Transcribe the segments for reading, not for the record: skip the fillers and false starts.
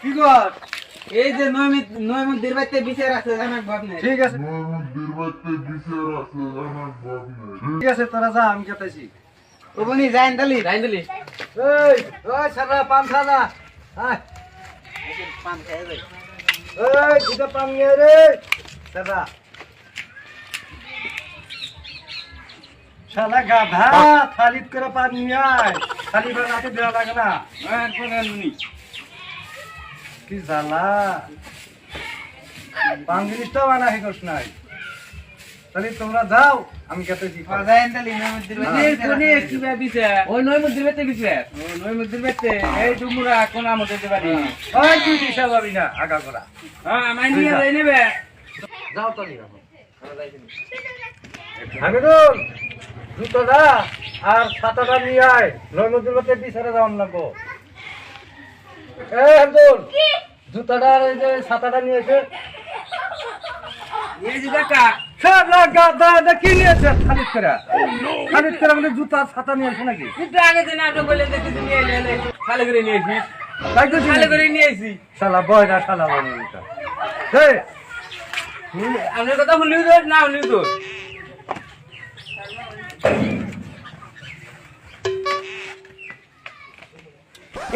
কি কর? এই যে নয়মুদ্দির বাড়িতে বিচার আছে জানাক বাপ নেই। ঠিক আছে ঠিক আছে তোরা যা আমি কেটেছি। ও বনি যাইন দালি এই ওই সারা পান খানা আয় পান খাই যাই। এই দুটো পান নিয়ে রে সারা শালা গাধা খালিদ করে পান নিয়ে আয় খালি বানাতে দেওয়া লাগে না আর কোন নুনি কি জ্বালা পান জিনিসটাও আনা হেকস নাই তাহলে তোমরা যাও আমি কেটেছি যাইন দালি নয়মুদ্দির বাড়িতে কোনে কি বিচার ওই নয়মুদ্দির বাড়িতে বিচার নয়মুদ্দির বাড়িতে এই ডুমুরা কোন আমাদের বাড়ি। ওই তুই দিশা যাবি না আগা করা হ্যাঁ আমায় নিয়ে যাই নেবে যাও তো নিয়ে হামিদুল জুতোটা আর ছাতাটা নিয়ে আয় নয়মুদ্দির মধ্যে বিচারে যাওয়ার লাগবো এই হামিদুল জুতাটা আর এই যে ছাতাটা নিয়ে এসে এই যে কাকা সারা গাদা কি নিয়েছে খালিদ করে আমাদের জুতা ছাতা নিয়ে আসে নাকি কিন্তু আগে দিন আপনি বললেন যে কিছু নিয়ে এলে খালি করে নিয়েছি তাই তো খালি করে নিয়েছি শালা বয়রা শালা বয়রা এই আপনার কথা শুনলিও তো না শুনলিও তো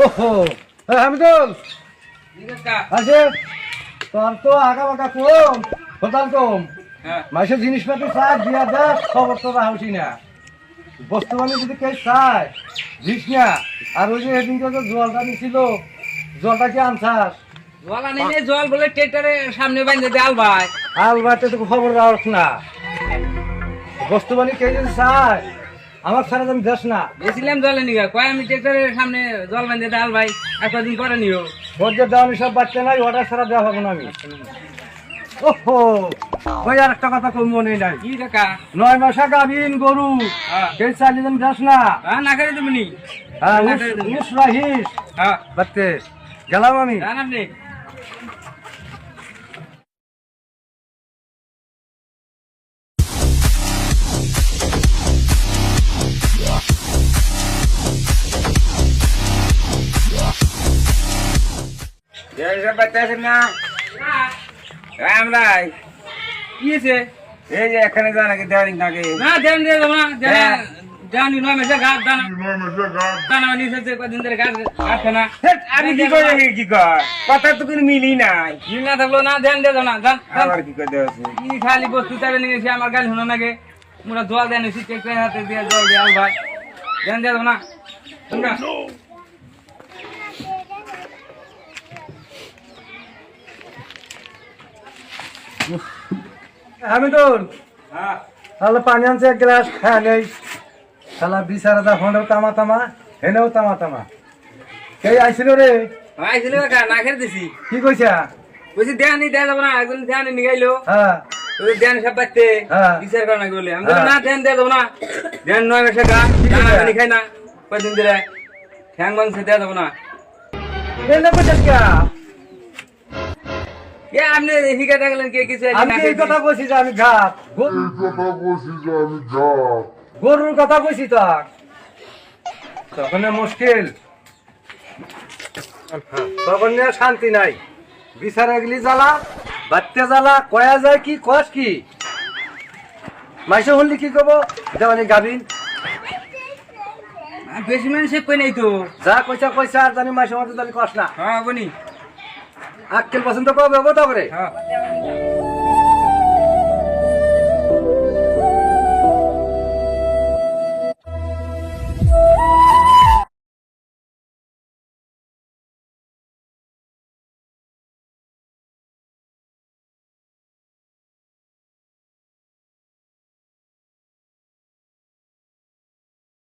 ওহো হামিদুল কাকা আছে তোর তো আগা বাগা কম কোথাও কম হ্যাঁ মাসের জিনিসপাতি চায় দিয়া দেখ খবর তো রাহসি না বস্তু বানি যদি কে চায় দিস না আর ওই যে এদিনকে যে জলটা নিছিল জলটা কি আনছাস জল আনি জল বলে ট্রেক্টরের সামনে বাইন্ধে দেয়াল ভাই আল বাড়িতে তো খবর রাখস না বস্তু বানি কে যদি চায় আমার ছাড়া তুমি দেশ না গেছিলাম জলে নিগা কয় আমি ট্রেক্টরের সামনে জল বাইন্ধে দেয়াল ভাই আর কদিন পরে নিও ওর যে দেওয়ানি সব বাচ্চা নাই অর্ডার ছাড়া দেওয়া হবে না আমি ওহো ওই আর একটা কথা কম মনে নাই কি কাকা 9 মাসা গাভিন গরু হ্যাঁ কে চালিয়ে তুমি দেশ না না করে তুমি হ্যাঁ উস রাহিস হ্যাঁ বাচ্চে গেলাম আমি জান আপনি না রাম রাই কি হয়েছে এই যে এখানে যা নাকি দেওয়ারি নাকি না দেন দিয়ে দেবো না জানি নয় মেসে গাছ দানা দানা নিচে কদিন ধরে গাছ গাছ না আমি কি করে কি কর কথা তো কোনো মিলি নাই মিল না থাকলো না ধ্যান দিয়ে দাও না জান আবার কি করে দেওয়া আছে কি খালি বস্তু চাবে নিয়ে এসে আমার গাল শুনো নাকি মোরা জল দেন এসে চেক হাতে দিয়ে জল দিয়ে আল ভাই ধ্যান দিয়ে দাও না শুনবা হামিদুল হ্যাঁ তাহলে পানি আনছে এক গ্লাস খায় নেই শালা বিচারাদা ফোনেও তামা তামা হেনেও তামা তামা কে আইছিল রে আইছিল কাকা না খেয়ে দিছি কি কইছা বলছি ধ্যান দেওয়া যাবো না একজন ধ্যান নিগাইলো হ্যাঁ ওই ধ্যান সব পাচ্ছে হ্যাঁ। বিচার করা নাকি বলে আমি বললাম, না ধ্যান দিয়ে দেবো না ধ্যান নয় মেসে গা দানা পানি খাই না কদিন ধরে ঠ্যাং মাংস দেওয়া যাবো না এনে কইছাস কা এ আপনি শিখে থাকলেন কে কিছু আমি এই কথা কইছি যে আমি ঘাত গরুর কথা কইছি তো তখন মুশকিল তখন নিয়ে শান্তি নাই বিচারে গেলি জ্বালা বাচ্চা জ্বালা কয়া যায় কি কস কি মাইসে হলি কি কব দেওয়ানি গাবিন বেশি মানুষ কই নাই তো যা কইছা কইছা আর জানি মাইসে মতো জানি কস না হ্যাঁ বনি আক্কেল পছন্দ কবে হবো তো করে হ্যাঁ